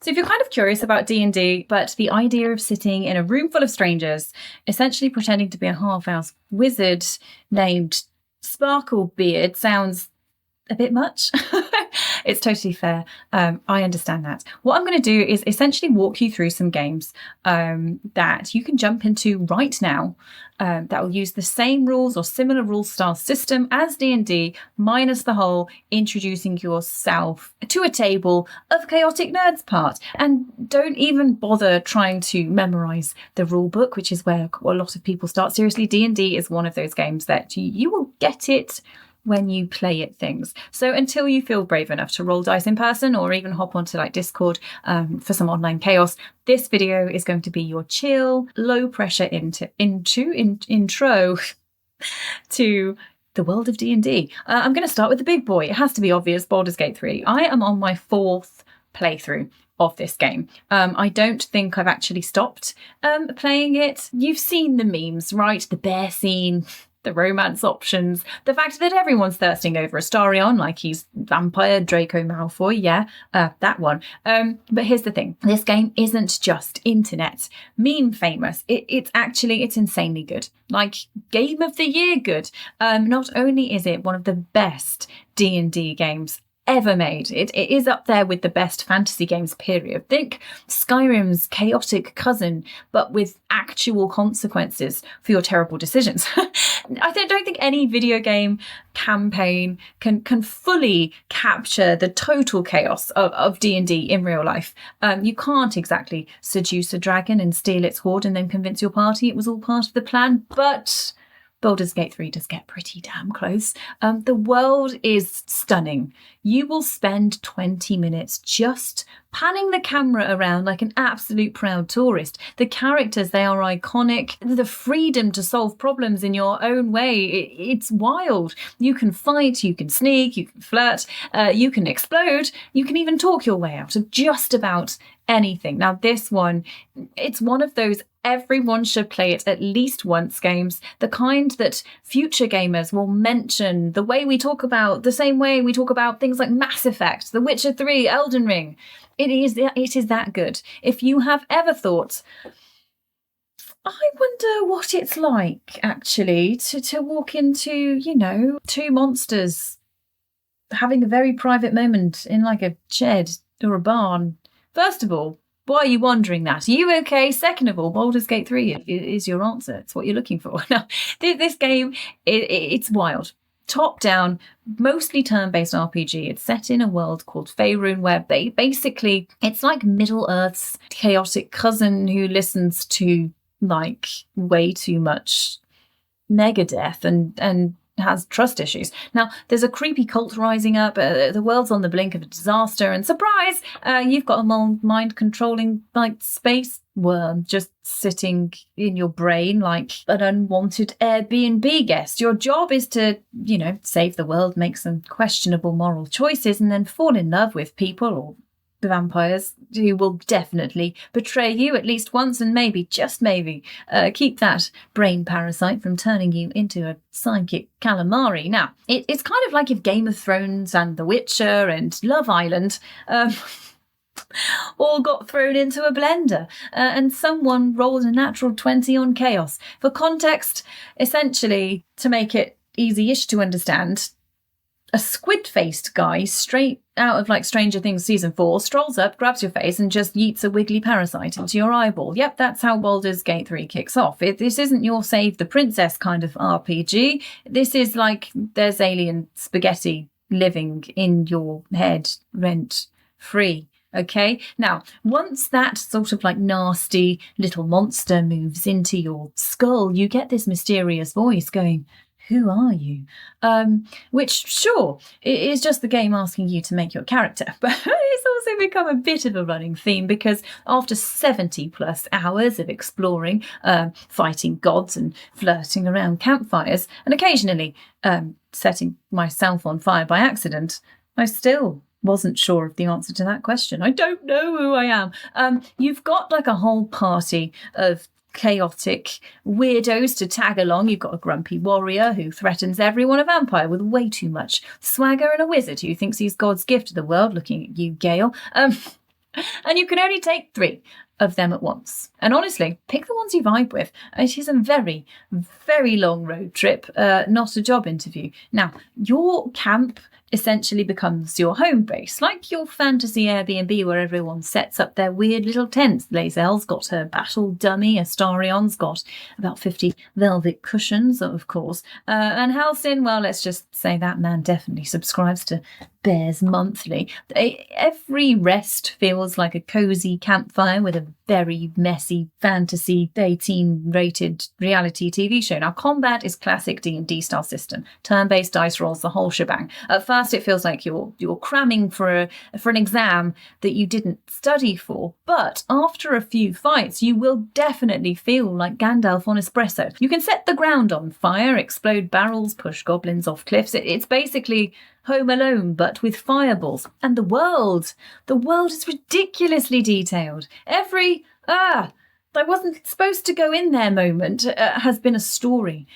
So if you're kind of curious about D&D, but the idea of sitting in a room full of strangers, essentially pretending to be a half-elf wizard named Sparklebeard sounds a bit much. It's totally fair. I understand that. What I'm going to do is essentially walk you through some games that you can jump into right now that will use the same rules or similar rule style system as D&D, minus the whole introducing yourself to a table of chaotic nerds part. And don't even bother trying to memorize the rule book, which is where a lot of people start. Seriously, D&D is one of those games that you will get it when you play it things. So until you feel brave enough to roll dice in person or even hop onto like Discord for some online chaos, this video is going to be your chill, low pressure intro to the world of D&D. I'm going to start with the big boy. It has to be obvious, Baldur's Gate 3. I am on my 4th playthrough of this game. I don't think I've actually stopped playing it. You've seen the memes, right? The bear scene, the romance options, the fact that everyone's thirsting over Astarion like he's vampire Draco Malfoy. Yeah, that one. But here's the thing. This game isn't just internet meme famous. It's insanely good. Like Game of the Year good. Not only is it one of the best D&D games ever made. It is up there with the best fantasy games, period. Think Skyrim's chaotic cousin, but with actual consequences for your terrible decisions. I don't think any video game campaign can fully capture the total chaos of D&D in real life. You can't exactly seduce a dragon and steal its hoard and then convince your party it was all part of the plan, but Baldur's Gate 3 does get pretty damn close. The world is stunning. You will spend 20 minutes just panning the camera around like an absolute proud tourist. The characters, they are iconic. The freedom to solve problems in your own way, it's wild. You can fight, you can sneak, you can flirt, you can explode, you can even talk your way out of just about anything. Now this one, it's one of those everyone should play it at least once games, the kind that future gamers will mention the same way we talk about things like Mass Effect, The Witcher 3, Elden Ring. It is that good. If you have ever thought, I wonder what it's like actually to walk into, two monsters having a very private moment in like a shed or a barn. First of all, why are you wondering that? Are you okay? Second of all, Baldur's Gate 3 is your answer. It's what you're looking for. Now, this game, it's wild. Top-down, mostly turn-based RPG. It's set in a world called Faerun, where basically it's like Middle-earth's chaotic cousin who listens to like way too much Megadeth and has trust issues. Now, there's a creepy cult rising up. The world's on the blink of a disaster, and surprise, you've got a mind-controlling like space worm just sitting in your brain like an unwanted Airbnb guest. Your job is to, save the world, make some questionable moral choices, and then fall in love with people or the vampires who will definitely betray you at least once and maybe, just maybe, keep that brain parasite from turning you into a psychic calamari. Now, it's kind of like if Game of Thrones and The Witcher and Love Island all got thrown into a blender and someone rolled a natural 20 on chaos. For context, essentially, to make it easy-ish to understand, a squid-faced guy straight out of like Stranger Things season 4 strolls up, grabs your face and just yeets a wiggly parasite into your eyeball. Yep, that's how Baldur's Gate 3 kicks off. This isn't your save the princess kind of RPG. This is like there's alien spaghetti living in your head rent free. Okay, now once that sort of like nasty little monster moves into your skull, you get this mysterious voice going, "Who are you?" Which, sure, it is just the game asking you to make your character. But it's also become a bit of a running theme because after 70 plus hours of exploring, fighting gods and flirting around campfires, and occasionally setting myself on fire by accident, I still wasn't sure of the answer to that question. I don't know who I am. You've got like a whole party of chaotic weirdos to tag along. You've got a grumpy warrior who threatens everyone, a vampire with way too much swagger, and a wizard who thinks he's God's gift to the world. Looking at you, Gale. And you can only take 3 of them at once. And honestly, pick the ones you vibe with. It is a very, very long road trip, not a job interview. Now, your camp essentially becomes your home base, like your fantasy Airbnb where everyone sets up their weird little tents. Lazelle's got her battle dummy, Astarion's got about 50 velvet cushions, of course. And Halcyon, well, let's just say that man definitely subscribes to Bears Monthly. Every rest feels like a cozy campfire with a very messy fantasy 18-rated reality TV show. Now, combat is classic D&D style system. Turn-based dice rolls, the whole shebang. At first, it feels like you're cramming for an exam that you didn't study for. But after a few fights, you will definitely feel like Gandalf on espresso. You can set the ground on fire, explode barrels, push goblins off cliffs. It's basically Home Alone, but with fireballs. And the world is ridiculously detailed. Every, I wasn't supposed to go in there moment has been a story.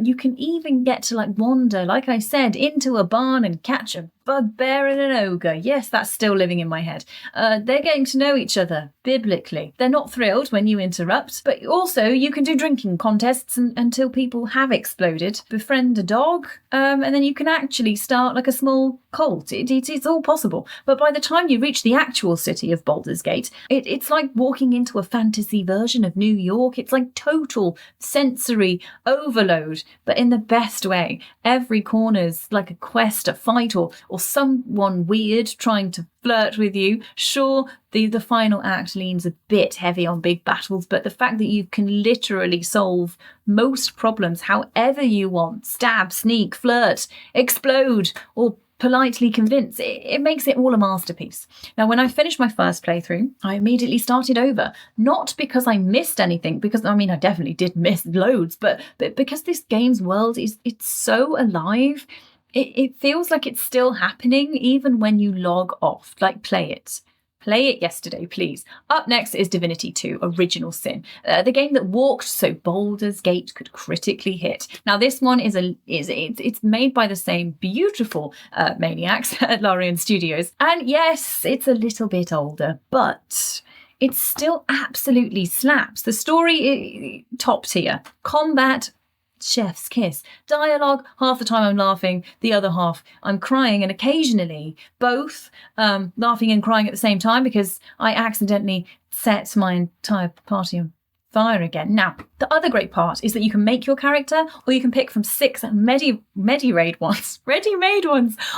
You can even get to wander, like I said, into a barn and catch a bugbear and an ogre. Yes, that's still living in my head. They're getting to know each other biblically. They're not thrilled when you interrupt, but also you can do drinking contests until people have exploded. Befriend a dog, and then you can actually start a small cult. It's all possible. But by the time you reach the actual city of Baldur's Gate, it's like walking into a fantasy version of New York. It's like total sensory overload, but in the best way. Every corner's like a quest, a fight, or someone weird trying to flirt with you. Sure, the final act leans a bit heavy on big battles, but the fact that you can literally solve most problems however you want, stab, sneak, flirt, explode, or politely convince, it makes it all a masterpiece. Now, when I finished my first playthrough, I immediately started over. Not because I missed anything, because I definitely did miss loads, but because this game's world it's so alive. It feels like it's still happening even when you log off. Play it. Play it yesterday, please. Up next is Divinity 2, Original Sin, the game that walked so Baldur's Gate could critically hit. Now, this one it's made by the same beautiful maniacs at Larian Studios, and yes, it's a little bit older, but it still absolutely slaps. The story, top tier. Combat, chef's kiss. Dialogue, half the time I'm laughing, the other half I'm crying, and occasionally both laughing and crying at the same time because I accidentally set my entire party on fire again. Now, the other great part is that you can make your character, or you can pick from 6 ready-made ones,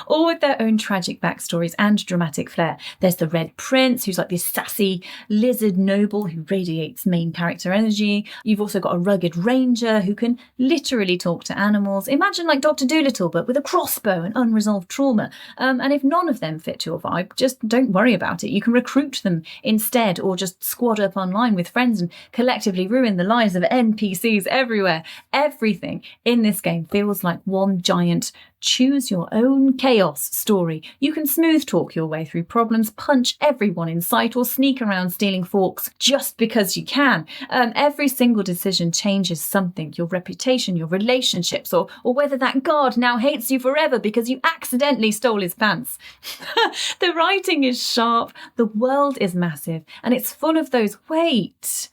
all with their own tragic backstories and dramatic flair. There's the Red Prince, who's like this sassy lizard noble who radiates main character energy. You've also got a rugged ranger who can literally talk to animals. Imagine like Dr. Dolittle, but with a crossbow and unresolved trauma. And if none of them fit your vibe, just don't worry about it. You can recruit them instead, or just squad up online with friends and collectively ruin the lives of NPCs everywhere. Everything in this game feels like one giant choose your own chaos story. You can smooth talk your way through problems, punch everyone in sight, or sneak around stealing forks just because you can. Every single decision changes something: your reputation, your relationships, or whether that guard now hates you forever because you accidentally stole his pants. The writing is sharp, the world is massive, and it's full of those wait,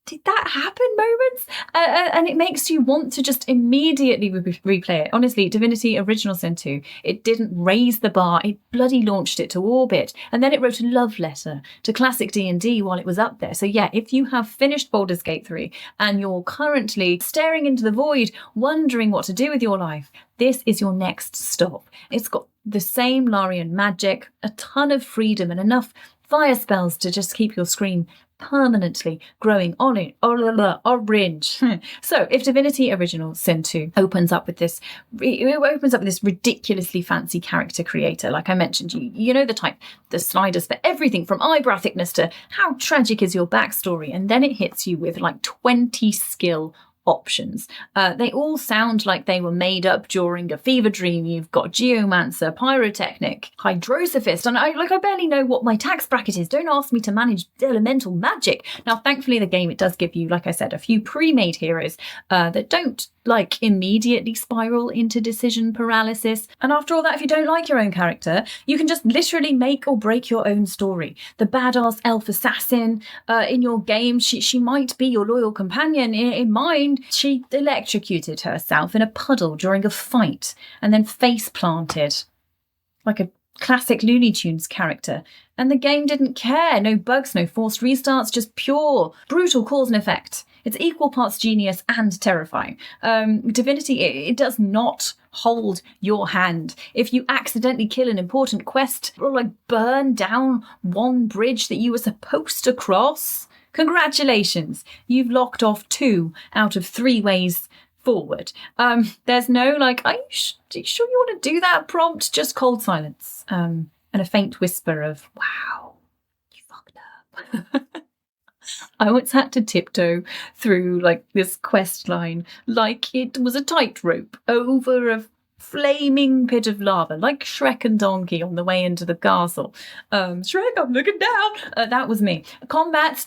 did that happen moments? And it makes you want to just immediately replay it. Honestly, Divinity Original Sin 2, it didn't raise the bar, it bloody launched it to orbit. And then it wrote a love letter to classic D&D while it was up there. So yeah, if you have finished Baldur's Gate 3 and you're currently staring into the void, wondering what to do with your life, this is your next stop. It's got the same Larian magic, a ton of freedom, and enough fire spells to just keep your screen permanently growing orange. So if Divinity Original Sin 2 opens up with this ridiculously fancy character creator, like I mentioned, you know the type, the sliders for everything from eyebrow thickness to how tragic is your backstory, and then it hits you with like 20 skill options. They all sound like they were made up during a fever dream. You've got Geomancer, Pyrotechnic, Hydrosophist, and I barely know what my tax bracket is. Don't ask me to manage elemental magic. Now, thankfully, the game, it does give you, like I said, a few pre-made heroes that don't like immediately spiral into decision paralysis. And after all that, if you don't like your own character, you can just literally make or break your own story. The badass elf assassin in your game, she might be your loyal companion. In mine, she electrocuted herself in a puddle during a fight and then face planted like a classic Looney Tunes character. And the game didn't care. No bugs, no forced restarts, just pure, brutal cause and effect. It's equal parts genius and terrifying. Divinity, it does not hold your hand. If you accidentally kill an important quest or like burn down one bridge that you were supposed to cross, congratulations, you've locked off 2 out of 3 ways forward. There's no like, are you sure you want to do that prompt? Just cold silence and a faint whisper of, wow, you fucked up. I once had to tiptoe through like this quest line like it was a tightrope over a flaming pit of lava, like Shrek and Donkey on the way into the castle. Shrek, I'm looking down. That was me. Combat,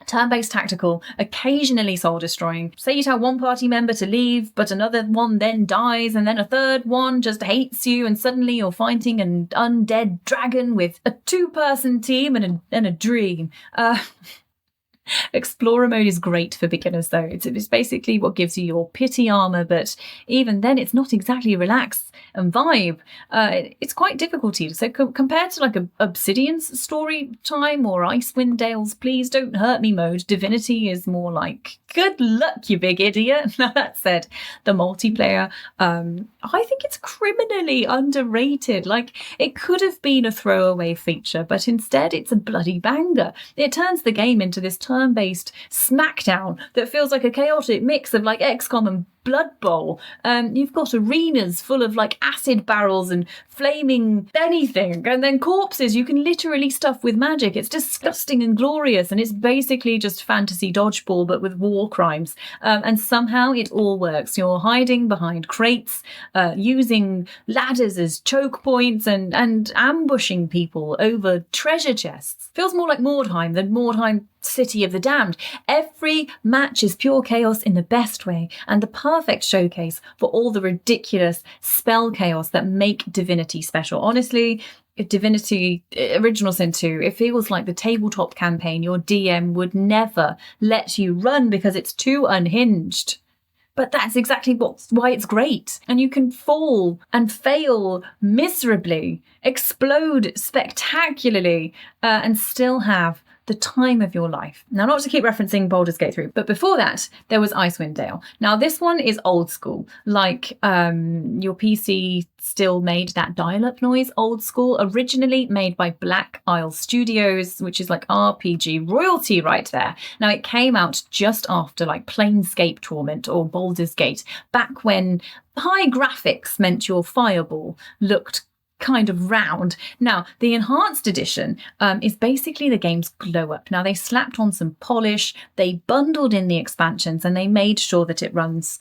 turn-based tactical, occasionally soul-destroying. Say you tell one party member to leave, but another one then dies, and then a third one just hates you, and suddenly you're fighting an undead dragon with a 2-person team and a dream. Explorer mode is great for beginners though. It's basically what gives you your pity armor, but even then it's not exactly relax and vibe. It's quite difficult. So compared to like Obsidian's story time or Icewind Dale's Please Don't Hurt Me mode, Divinity is more like good luck, you big idiot. Now that said, the multiplayer, I think it's criminally underrated. Like it could have been a throwaway feature, but instead it's a bloody banger. It turns the game into this turn-based smackdown that feels like a chaotic mix of like XCOM and Blood Bowl. You've got arenas full of like acid barrels and flaming anything, and then corpses you can literally stuff with magic. It's disgusting and glorious, and it's basically just fantasy dodgeball but with war crimes. And somehow it all works. You're hiding behind crates, using ladders as choke points, and ambushing people over treasure chests. Feels more like Mordheim than Mordheim City of the Damned. Every match is pure chaos in the best way, and the perfect showcase for all the ridiculous spell chaos that make Divinity special. Honestly, Divinity Original Sin 2, it feels like the tabletop campaign your DM would never let you run because it's too unhinged. But that's exactly why it's great. And you can fall and fail miserably, explode spectacularly, and still have the time of your life. Now, not to keep referencing Baldur's Gate 3, but before that, there was Icewind Dale. Now, this one is old school, like your PC still made that dial-up noise, old school, originally made by Black Isle Studios, which is like RPG royalty right there. Now, it came out just after like Planescape Torment or Baldur's Gate, back when high graphics meant your fireball looked kind of round. Now, the enhanced edition is basically the game's glow up. Now, they slapped on some polish, they bundled in the expansions, and they made sure that it runs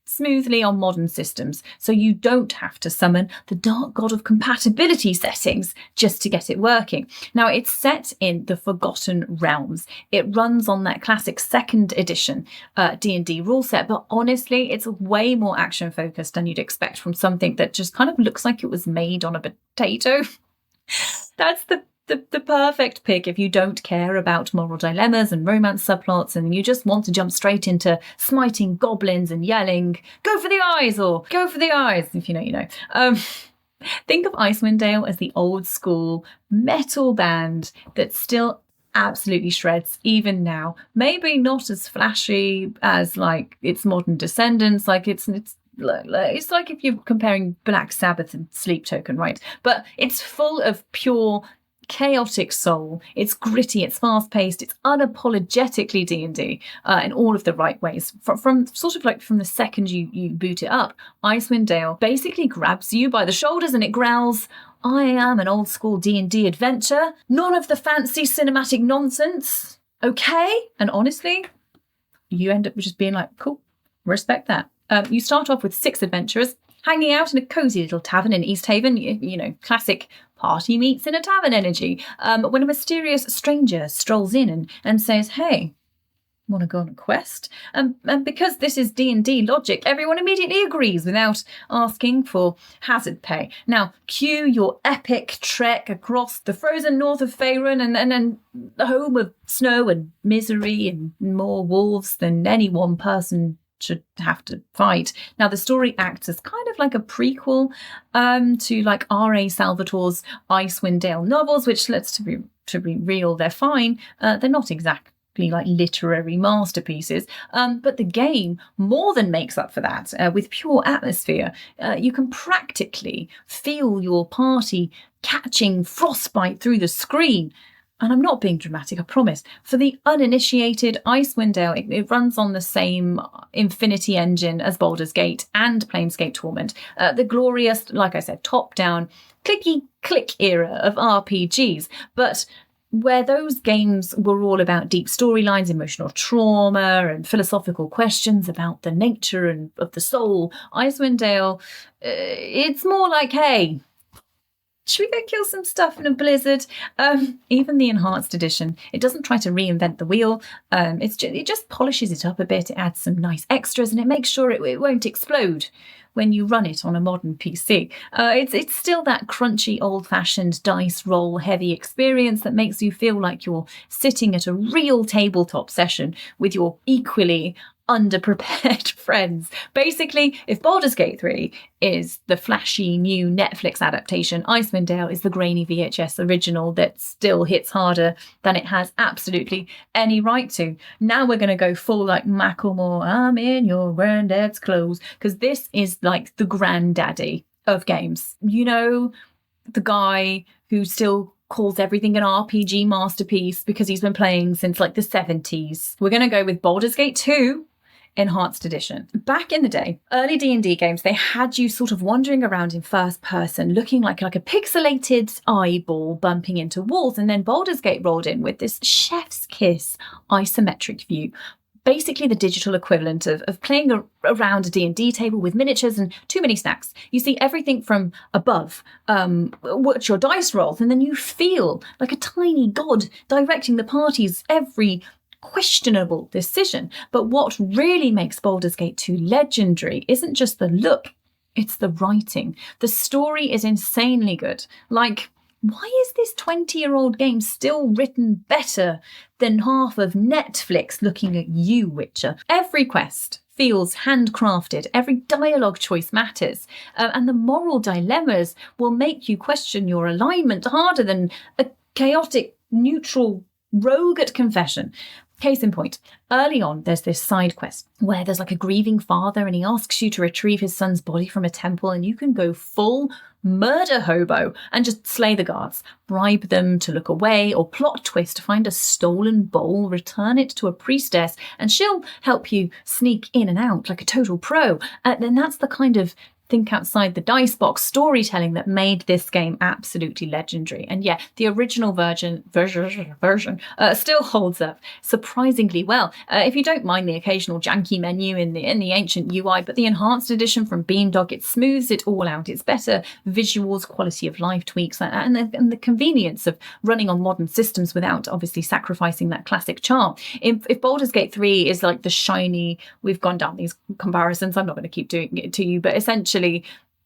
smoothly on modern systems, so you don't have to summon the dark god of compatibility settings just to get it working. Now, it's set in the Forgotten Realms. It runs on that classic 2nd edition D&D rule set, but honestly, it's way more action focused than you'd expect from something that just kind of looks like it was made on a potato. That's the perfect pick if you don't care about moral dilemmas and romance subplots and you just want to jump straight into smiting goblins and yelling, go for the eyes, or go for the eyes, if you know, you know. Think of Icewind Dale as the old school metal band that still absolutely shreds even now. Maybe not as flashy as like its modern descendants, like it's like if you're comparing Black Sabbath and Sleep Token, right? But it's full of pure chaotic soul. It's gritty, it's fast-paced, it's unapologetically D&D in all of the right ways. From sort of like from the second you boot it up, Icewind Dale basically grabs you by the shoulders and it growls, I am an old school D&D adventure, none of the fancy cinematic nonsense, okay? And honestly, you end up just being like, cool, respect that. You start off with 6 adventurers hanging out in a cozy little tavern in East Haven, you know, classic party meets in a tavern energy, when a mysterious stranger strolls in and says, hey, want to go on a quest. And because this is D&D logic, everyone immediately agrees without asking for hazard pay. Now, cue your epic trek across the frozen north of Faerun and the home of snow and misery and more wolves than any one person should have to fight. Now, the story acts as kind of like a prequel to like R.A. Salvatore's Icewind Dale novels, which, to be real, they're fine. They're not exactly like literary masterpieces, but the game more than makes up for that with pure atmosphere. You can practically feel your party catching frostbite through the screen. And I'm not being dramatic, I promise. For the uninitiated, Icewind Dale, it runs on the same Infinity engine as Baldur's Gate and Planescape Torment. The glorious, like I said, top-down, clicky-click era of RPGs. But where those games were all about deep storylines, emotional trauma, and philosophical questions about the nature and of the soul, Icewind Dale, it's more like, hey, should we go kill some stuff in a blizzard? Even the enhanced edition, it doesn't try to reinvent the wheel. It just polishes it up a bit. It adds some nice extras, and it makes sure it won't explode when you run it on a modern PC. It's still that crunchy, old-fashioned dice roll heavy experience that makes you feel like you're sitting at a real tabletop session with your equally underprepared friends. Basically, if Baldur's Gate 3 is the flashy new Netflix adaptation, Icewind Dale is the grainy VHS original that still hits harder than it has absolutely any right to. Now we're going to go full like Macklemore, I'm in your granddad's clothes, because this is like the granddaddy of games. You know, the guy who still calls everything an RPG masterpiece because he's been playing since like the 70s. We're going to go with Baldur's Gate 2 Enhanced Edition. Back in the day, early D&D games, they had you sort of wandering around in first person, looking like a pixelated eyeball bumping into walls, and then Baldur's Gate rolled in with this chef's kiss isometric view. Basically the digital equivalent of playing around a D&D table with miniatures and too many snacks. You see everything from above, watch your dice rolls, and then you feel like a tiny god directing the party's every questionable decision. But what really makes Baldur's Gate 2 legendary isn't just the look, it's the writing. The story is insanely good. Like, why is this 20-year-old game still written better than half of Netflix looking at you, Witcher? Every quest feels handcrafted, every dialogue choice matters, and the moral dilemmas will make you question your alignment harder than a chaotic, neutral rogue at confession. Case in point, early on, there's this side quest where there's like a grieving father and he asks you to retrieve his son's body from a temple, and you can go full murder hobo and just slay the guards, bribe them to look away, or plot twist to find a stolen bowl, return it to a priestess, and she'll help you sneak in and out like a total pro. And that's the kind of think outside the dice box storytelling that made this game absolutely legendary. And yeah, the original version still holds up surprisingly well. If you don't mind the occasional janky menu in the ancient UI, but the enhanced edition from Beamdog, it smooths it all out. It's better visuals, quality of life tweaks, and the convenience of running on modern systems without obviously sacrificing that classic charm. If Baldur's Gate 3 is like the shiny, we've gone down these comparisons, I'm not going to keep doing it to you, but essentially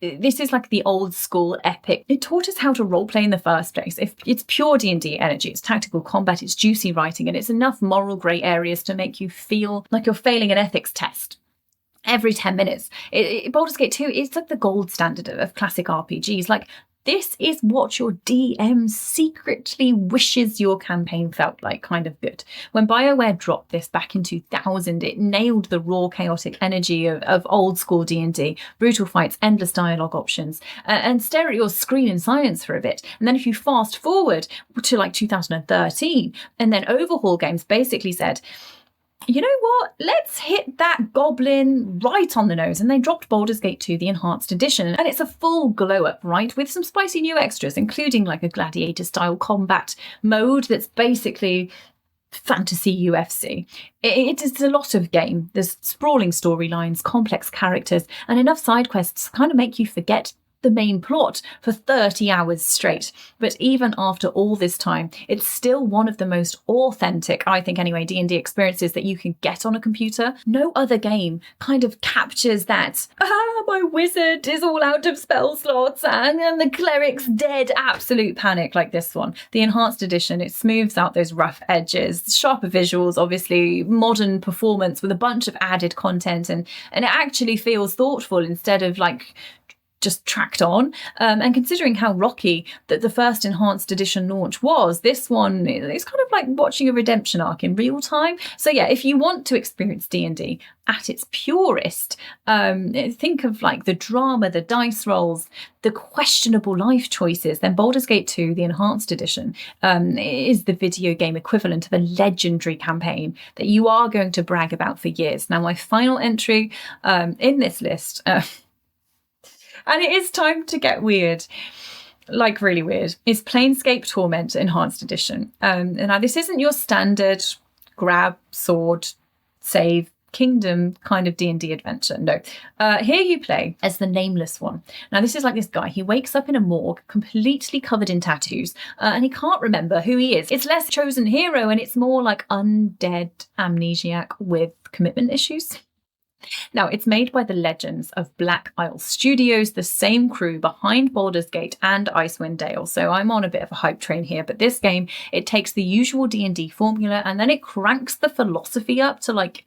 this is like the old school epic. It taught us how to roleplay in the first place. If it's pure D&D energy, it's tactical combat, it's juicy writing, and it's enough moral grey areas to make you feel like you're failing an ethics test every 10 minutes. Baldur's Gate 2 is like the gold standard of classic RPGs. Like, this is what your DM secretly wishes your campaign felt like, kind of good. When BioWare dropped this back in 2000, it nailed the raw, chaotic energy of old school D&D, brutal fights, endless dialogue options, and stare at your screen in silence for a bit. And then if you fast forward to like 2013, and then Overhaul Games basically said, you know what, let's hit that goblin right on the nose. And they dropped Baldur's Gate 2, the Enhanced Edition. And it's a full glow up, right? With some spicy new extras, including like a gladiator-style combat mode that's basically fantasy UFC. It is a lot of game. There's sprawling storylines, complex characters, and enough side quests to kind of make you forget the main plot for 30 hours straight. But even after all this time, it's still one of the most authentic, I think anyway, D&D experiences that you can get on a computer. No other game kind of captures that, my wizard is all out of spell slots and the cleric's dead absolute panic like this one. The enhanced edition, it smooths out those rough edges, sharper visuals, obviously, modern performance with a bunch of added content, and it actually feels thoughtful instead of like just tracked on. And considering how rocky that the first enhanced edition launch was, this one is kind of like watching a redemption arc in real time. So yeah, if you want to experience D&D at its purest, think of like the drama, the dice rolls, the questionable life choices, then Baldur's Gate 2, the enhanced edition, is the video game equivalent of a legendary campaign that you are going to brag about for years. Now, my final entry in this list, and it is time to get weird, like really weird, is Planescape Torment Enhanced Edition. And now this isn't your standard grab, sword, save, kingdom kind of D&D adventure. No. Here you play as the Nameless One. Now this is like this guy. He wakes up in a morgue completely covered in tattoos and he can't remember who he is. It's less chosen hero and it's more like undead amnesiac with commitment issues. Now, it's made by the Legends of Black Isle Studios, the same crew behind Baldur's Gate and Icewind Dale. So I'm on a bit of a hype train here, but this game, it takes the usual D&D formula and then it cranks the philosophy up to like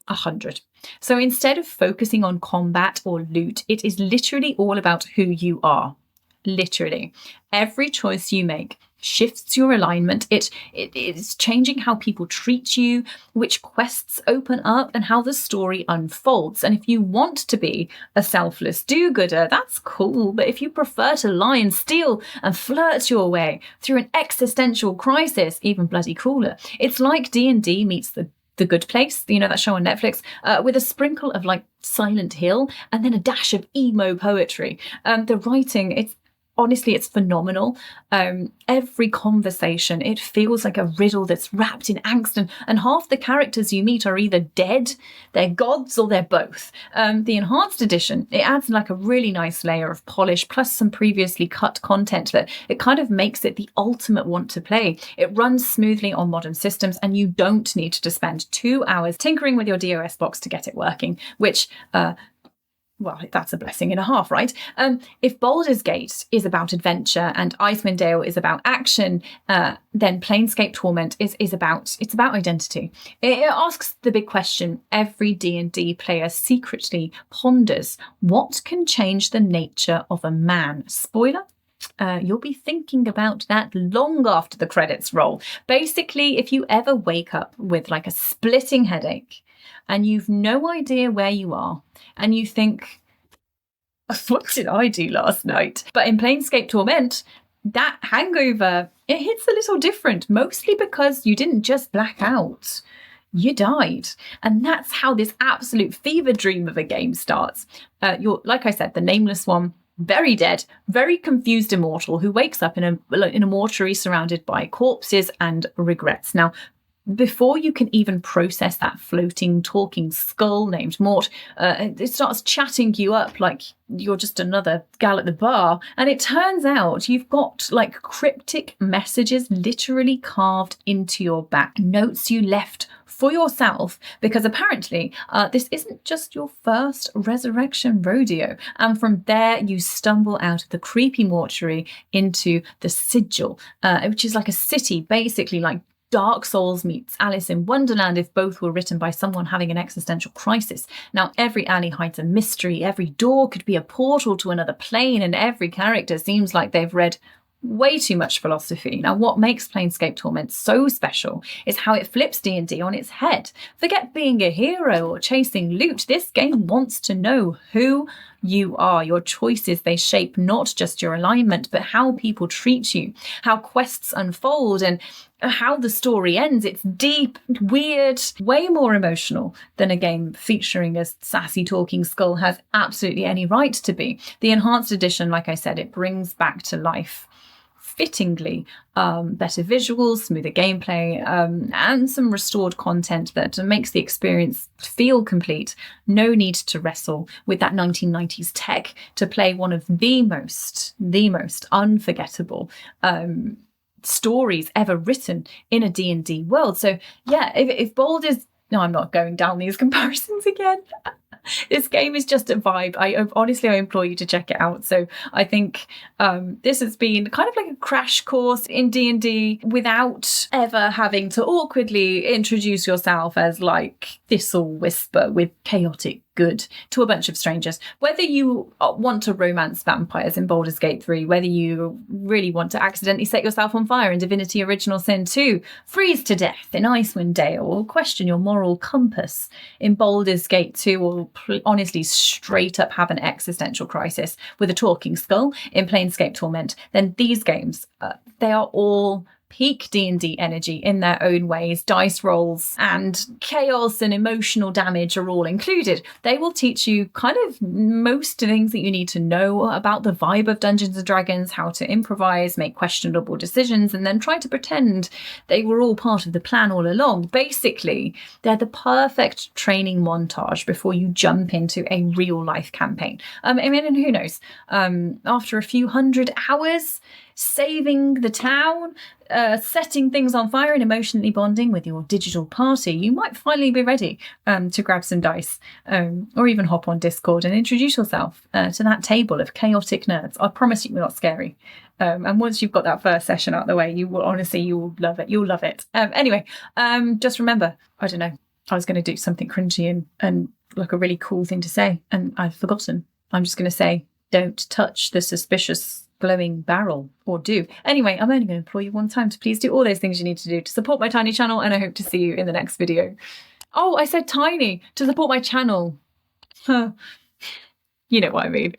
100. So instead of focusing on combat or loot, it is literally all about who you are. Literally. Every choice you make shifts your alignment. It's changing how people treat you, which quests open up, and how the story unfolds. And if you want to be a selfless do-gooder, that's cool. But if you prefer to lie and steal and flirt your way through an existential crisis, even bloody cooler. It's like D&D meets the Good Place, you know, that show on Netflix, with a sprinkle of like Silent Hill and then a dash of emo poetry. The writing, honestly, it's phenomenal. Every conversation, it feels like a riddle that's wrapped in angst, and half the characters you meet are either dead, they're gods, or they're both. The enhanced edition, it adds like a really nice layer of polish, plus some previously cut content that it kind of makes it the ultimate want to play. It runs smoothly on modern systems, and you don't need to spend 2 hours tinkering with your DOS box to get it working, which well, that's a blessing and a half, right? If Baldur's Gate is about adventure and Icewind Dale is about action, then Planescape Torment is about identity. It asks the big question every D&D player secretly ponders: what can change the nature of a man? Spoiler, you'll be thinking about that long after the credits roll. Basically, if you ever wake up with like a splitting headache and you've no idea where you are, and you think, what did I do last night? But in Planescape Torment, that hangover, it hits a little different, mostly because you didn't just black out. You died. And that's how this absolute fever dream of a game starts. You're, like I said, the Nameless One, very dead, very confused immortal who wakes up in a mortuary surrounded by corpses and regrets. Now, before you can even process that floating, talking skull named Mort, it starts chatting you up like you're just another gal at the bar. And it turns out you've got like cryptic messages literally carved into your back, notes you left for yourself, because apparently this isn't just your first resurrection rodeo. And from there, you stumble out of the creepy mortuary into the Sigil, which is like a city, basically like Dark Souls meets Alice in Wonderland if both were written by someone having an existential crisis. Now, every alley hides a mystery, every door could be a portal to another plane, and every character seems like they've read way too much philosophy. Now, what makes Planescape Torment so special is how it flips D&D on its head. Forget being a hero or chasing loot. This game wants to know who you are. Your choices, they shape not just your alignment, but how people treat you, how quests unfold, and how the story ends. It's deep, weird, way more emotional than a game featuring a sassy talking skull has absolutely any right to be. The enhanced edition, like I said, it brings back to life fittingly better visuals, smoother gameplay, and some restored content that makes the experience feel complete. No need to wrestle with that 1990s tech to play one of the most unforgettable stories ever written in a D&D world. So yeah, if Baldur's... No, I'm not going down these comparisons again. This game is just a vibe. I implore you to check it out. So I think this has been kind of like a crash course in D&D without ever having to awkwardly introduce yourself as like Thistle Whisper with chaotic good to a bunch of strangers. Whether you want to romance vampires in Baldur's Gate 3, whether you really want to accidentally set yourself on fire in Divinity Original Sin 2, freeze to death in Icewind Dale, or question your moral compass in Baldur's Gate 2, or honestly straight up have an existential crisis with a talking skull in Planescape Torment, then these games, they are all peak D&D energy in their own ways. Dice rolls and chaos and emotional damage are all included. They will teach you kind of most things that you need to know about the vibe of Dungeons and Dragons, how to improvise, make questionable decisions, and then try to pretend they were all part of the plan all along. Basically, they're the perfect training montage before you jump into a real life campaign. And who knows, after a few hundred hours saving the town, setting things on fire and emotionally bonding with your digital party, you might finally be ready to grab some dice, or even hop on Discord and introduce yourself to that table of chaotic nerds. I promise you, we're not scary. And once you've got that first session out of the way, you will love it. You'll love it. Anyway, just remember, I don't know, I was going to do something cringy and like a really cool thing to say, and I've forgotten. I'm just going to say, don't touch the suspicious glowing barrel, or do. Anyway, I'm only going to implore you one time to please do all those things you need to do to support my tiny channel, and I hope to see you in the next video. Oh, I said tiny, to support my channel. You know what I mean.